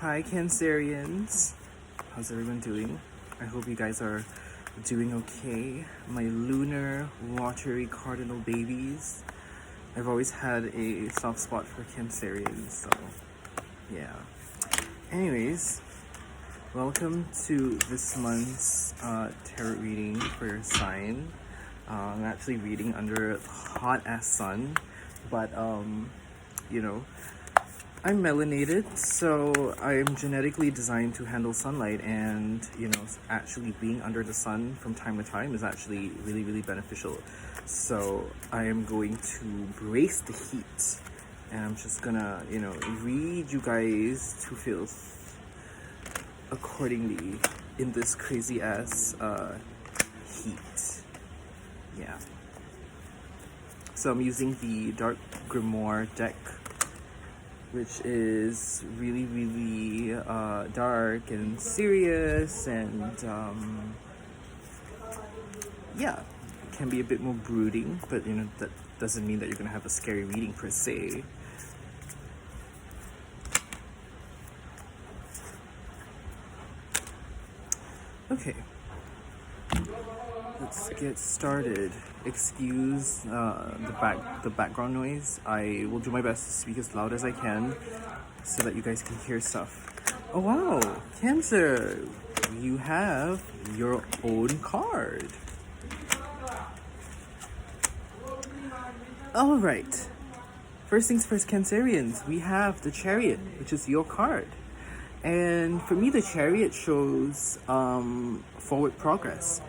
Hi Cancerians, how's everyone doing? I hope you guys are doing okay. My lunar watery cardinal babies. I've always had a soft spot for Cancerians, so yeah. Anyways, welcome to this month's tarot reading for your sign. I'm actually reading under hot ass sun, but you know, I'm melanated, so I'm genetically designed to handle sunlight, and actually being under the sun from time to time is actually really, really beneficial. So I am going to brace the heat, and I'm just gonna, read you guys to feel accordingly in this crazy ass heat. Yeah. So I'm using the Dark Grimoire deck, which is really, really dark and serious, and yeah, it can be a bit more brooding, but that doesn't mean that you're gonna have a scary reading per se. Okay, let's get started. Excuse the background noise. I will do my best to speak as loud as I can so that you guys can hear stuff. Oh wow, Cancer, you have your own card. All right. First things first, Cancerians, we have the Chariot, which is your card. And for me, the Chariot shows forward progress.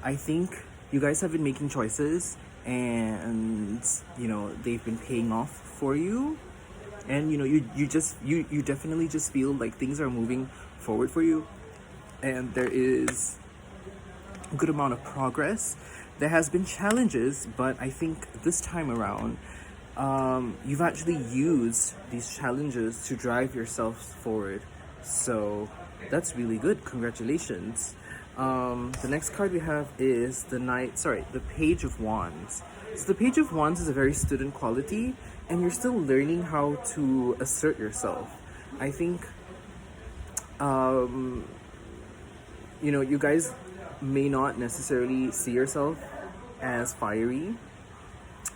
I think you guys have been making choices, and they've been paying off for you, and you definitely just feel like things are moving forward for you, and there is a good amount of progress. There has been challenges, but I think this time around you've actually used these challenges to drive yourself forward, so that's really good. Congratulations. The next card we have is the Page of Wands. So the Page of Wands is a very student quality, and you're still learning how to assert yourself. I think, you guys may not necessarily see yourself as fiery,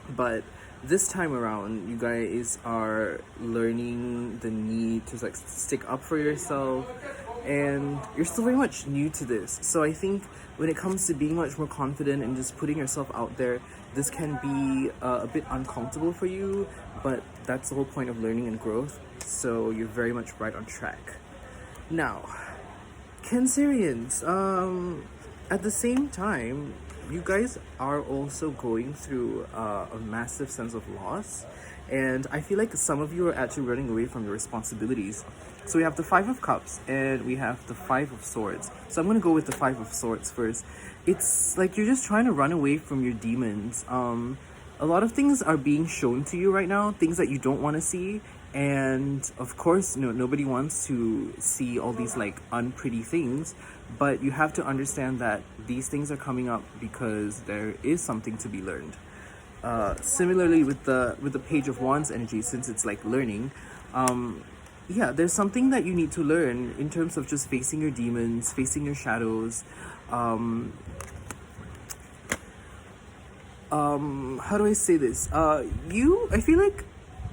but this time around, you guys are learning the need to stick up for yourself, and you're still very much new to this. So I think when it comes to being much more confident and just putting yourself out there, this can be a bit uncomfortable for you, but that's the whole point of learning and growth. So you're very much right on track. Now, Cancerians, at the same time, you guys are also going through a massive sense of loss, and I feel like some of you are actually running away from your responsibilities. So we have the Five of Cups and we have the Five of Swords. So I'm going to go with the Five of Swords first. It's like you're just trying to run away from your demons. A lot of things are being shown to you right now, things that you don't want to see, and of course nobody wants to see all these unpretty things, but you have to understand that these things are coming up because there is something to be learned. Similarly with the Page of Wands energy, since it's learning, there's something that you need to learn in terms of just facing your demons, facing your shadows. How do I say this? I feel like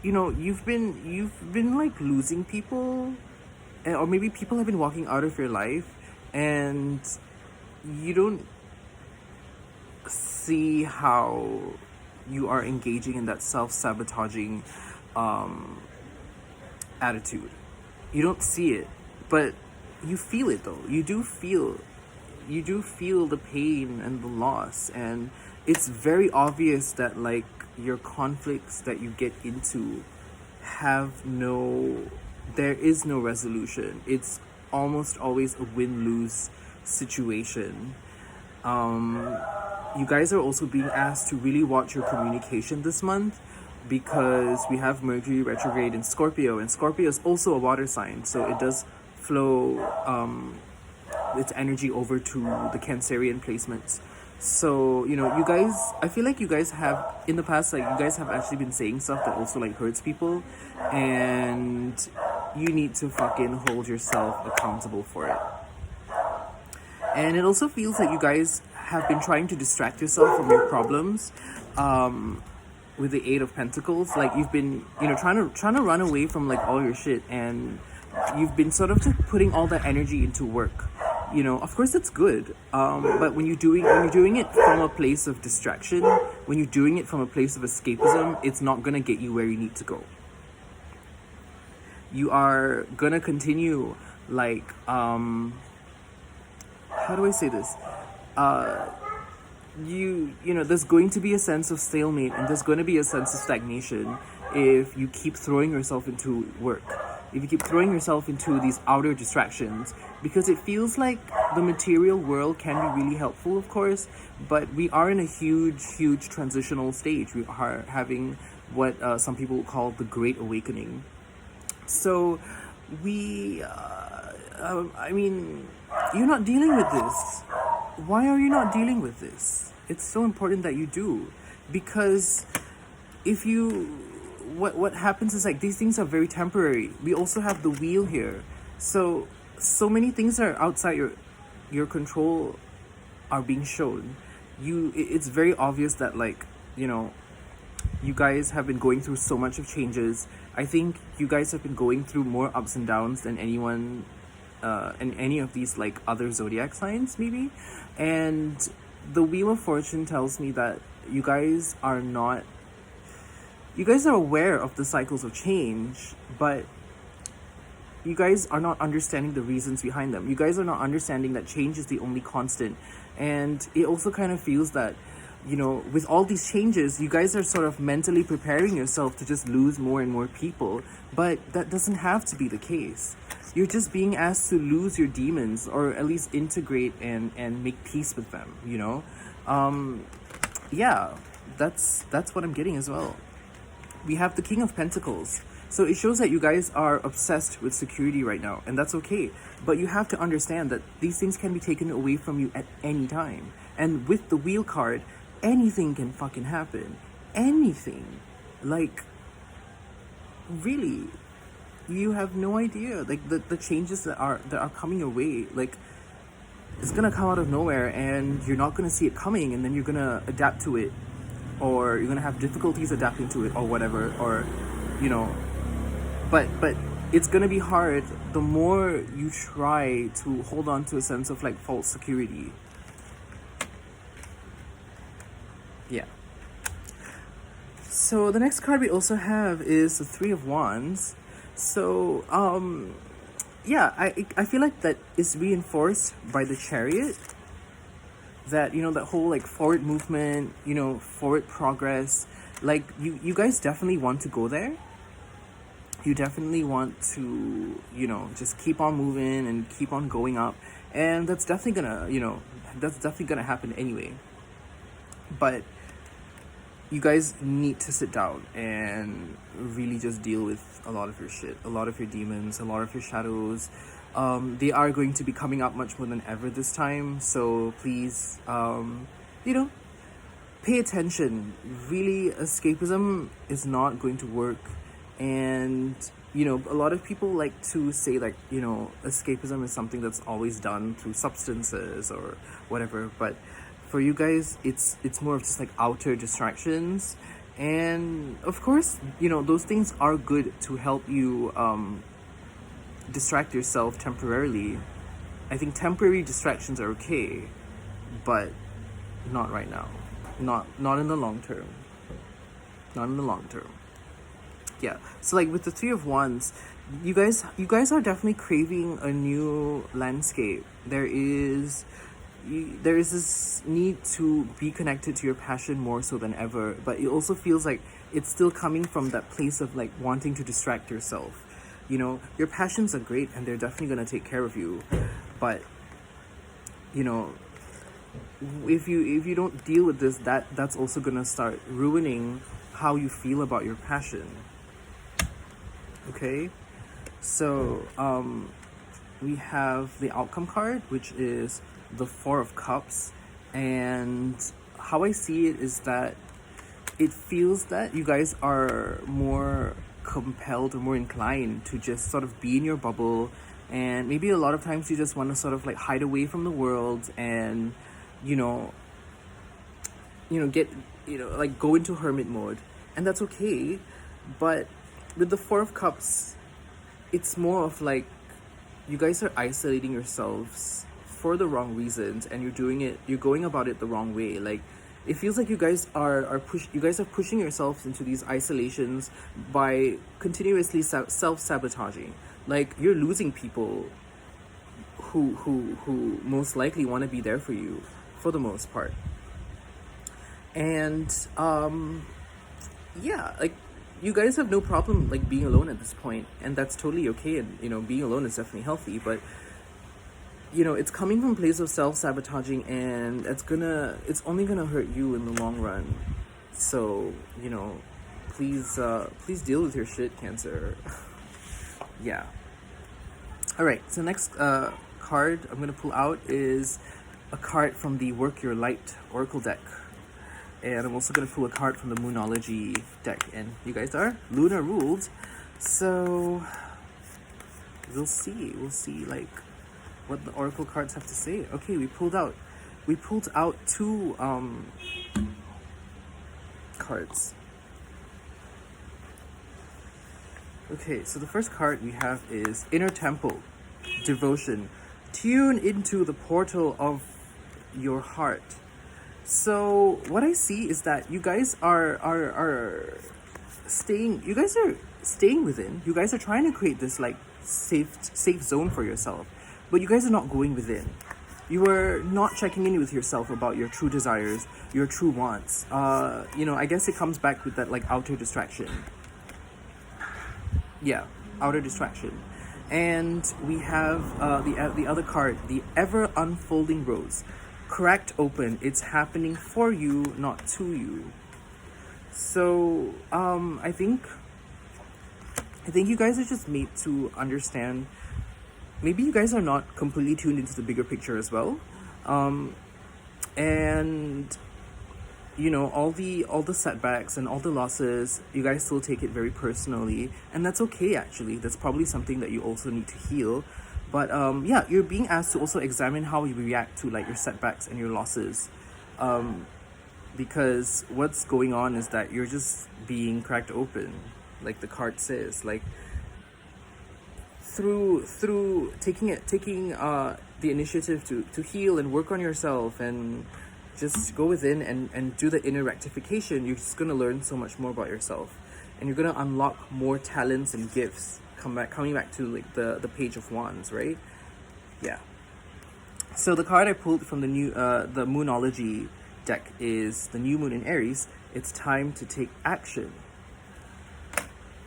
you've been losing people, or maybe people have been walking out of your life, and you don't see how you are engaging in that self-sabotaging attitude. You don't see it, but you feel it though. You do feel the pain and the loss, and it's very obvious that your conflicts that you get into there is no resolution. It's almost always a win-lose situation. You guys are also being asked to really watch your communication this month, because we have Mercury retrograde in Scorpio, and Scorpio is also a water sign, so it does flow its energy over to the Cancerian placements. So you guys, I feel like you guys have in the past, you guys have actually been saying stuff that also hurts people, and you need to fucking hold yourself accountable for it. And it also feels like you guys have been trying to distract yourself from your problems, with the Eight of Pentacles. Like, you've been, trying to run away from like all your shit, and you've been sort of just putting all that energy into work. Of course it's good, but when you're doing it from a place of distraction, when you're doing it from a place of escapism, it's not gonna get you where you need to go. You are gonna continue, like, how do I say this? There's going to be a sense of stalemate, and there's going to be a sense of stagnation if you keep throwing yourself into work. If you keep throwing yourself into these outer distractions, because it feels like the material world can be really helpful, of course, but we are in a huge transitional stage. We are having what some people call the Great Awakening. So you're not dealing with this. Why are you not dealing with this? It's so important that you do, because if you, what happens is, like, these things are very temporary. We also have the wheel here, so many things that are outside your control are being shown. It's very obvious that, like, you guys have been going through so much of changes. I think you guys have been going through more ups and downs than anyone in any of these, like, other zodiac signs, maybe. And the Wheel of Fortune tells me that you guys are aware of the cycles of change, but you guys are not understanding the reasons behind them. You guys are not understanding that change is the only constant. And it also kind of feels that, with all these changes, you guys are sort of mentally preparing yourself to just lose more and more people, but that doesn't have to be the case. You're just being asked to lose your demons, or at least integrate and make peace with them, Yeah, that's what I'm getting as well. We have the King of Pentacles. So it shows that you guys are obsessed with security right now, and that's okay. But you have to understand that these things can be taken away from you at any time. And with the Wheel card, anything can fucking happen. Anything. Like, really, you have no idea. Like, the changes that are coming your way, like, it's gonna come out of nowhere, and you're not gonna see it coming, and then you're gonna adapt to it, or you're gonna have difficulties adapting to it, or whatever, or but it's gonna be hard the more you try to hold on to a sense of, like, false security. Yeah. So the next card we also have is the Three of Wands. So yeah, I feel like that is reinforced by the Chariot. That, that whole, like, forward movement, forward progress. Like, you guys definitely want to go there. You definitely want to, just keep on moving and keep on going up. And that's definitely gonna happen anyway. But you guys need to sit down and really just deal with a lot of your shit, a lot of your demons, a lot of your shadows. They are going to be coming up much more than ever this time. So please, pay attention. Really, escapism is not going to work. And, a lot of people like to say, like, escapism is something that's always done through substances or whatever. But for you guys, it's more of just, like, outer distractions. And of course, those things are good to help you distract yourself temporarily. I think temporary distractions are okay, but not right now. Not in the long term. Not in the long term. Yeah. So, like, with the Three of Wands, you guys are definitely craving a new landscape. There is this need to be connected to your passion more so than ever, but it also feels like it's still coming from that place of, like, wanting to distract yourself. Your passions are great, and they're definitely going to take care of you, but if you don't deal with this, that's also going to start ruining how you feel about your passion. Okay, so we have the Outcome card, which is the Four of Cups, and how I see it is that it feels that you guys are more compelled or more inclined to just sort of be in your bubble, and maybe a lot of times you just want to sort of like hide away from the world and you know get like go into hermit mode, and that's okay. But with the Four of Cups, it's more of like you guys are isolating yourselves for the wrong reasons, and you're going about it the wrong way. Like it feels like you guys are pushing yourselves into these isolations by continuously self-sabotaging. Like you're losing people who most likely want to be there for you for the most part. And yeah, like you guys have no problem like being alone at this point, and that's totally okay. And being alone is definitely healthy, but it's coming from a place of self-sabotaging, and it's only gonna hurt you in the long run. So please deal with your shit, Cancer. Yeah. All right, so next card I'm gonna pull out is a card from the Work Your Light Oracle deck, and I'm also gonna pull a card from the Moonology deck, and you guys are lunar ruled, so we'll see like what the oracle cards have to say. Okay, we pulled out two cards. Okay, so the first card we have is Inner Temple, Devotion. Tune into the portal of your heart. So what I see is that you guys are staying within. You guys are trying to create this like safe zone for yourself, but you guys are not going within. You are not checking in with yourself about your true desires, your true wants. I guess it comes back with that like outer distraction. Yeah, outer distraction. And we have the other card, the Ever Unfolding Rose. Cracked open. It's happening for you, not to you. So I think you guys are just made to understand. Maybe you guys are not completely tuned into the bigger picture as well, and all the setbacks and all the losses, you guys still take it very personally, and that's okay. Actually, that's probably something that you also need to heal. But yeah, you're being asked to also examine how you react to like your setbacks and your losses, because what's going on is that you're just being cracked open, like the card says, like through taking the initiative to heal and work on yourself and just go within and do the inner rectification. You're just gonna learn so much more about yourself, and you're gonna unlock more talents and gifts. Coming back to like the Page of Wands, right? Yeah. So the card I pulled from the Moonology deck is the New Moon in Aries. It's time to take action.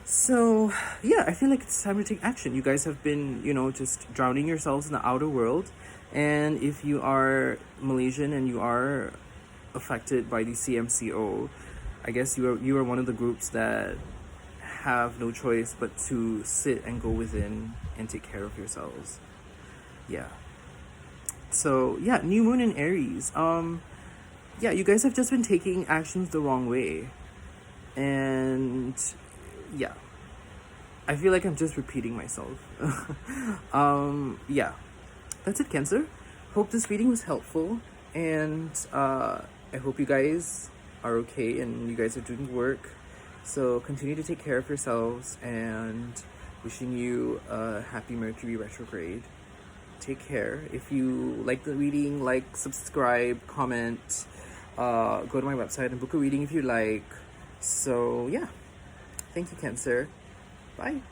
So yeah, I feel like it's time to take action. You guys have been, just drowning yourselves in the outer world, and if you are Malaysian and you are affected by the CMCO, I guess you are one of the groups that have no choice but to sit and go within and take care of yourselves. Yeah. So yeah, New Moon in Aries. Yeah, you guys have just been taking actions the wrong way, and yeah, I feel like I'm just repeating myself. Yeah, that's it, Cancer. Hope this reading was helpful, and I hope you guys are okay and you guys are doing work. So continue to take care of yourselves, and wishing you a happy Mercury retrograde. Take care. If you like the reading, subscribe, comment, go to my website and book a reading if you like. So yeah, thank you, Cancer. Bye.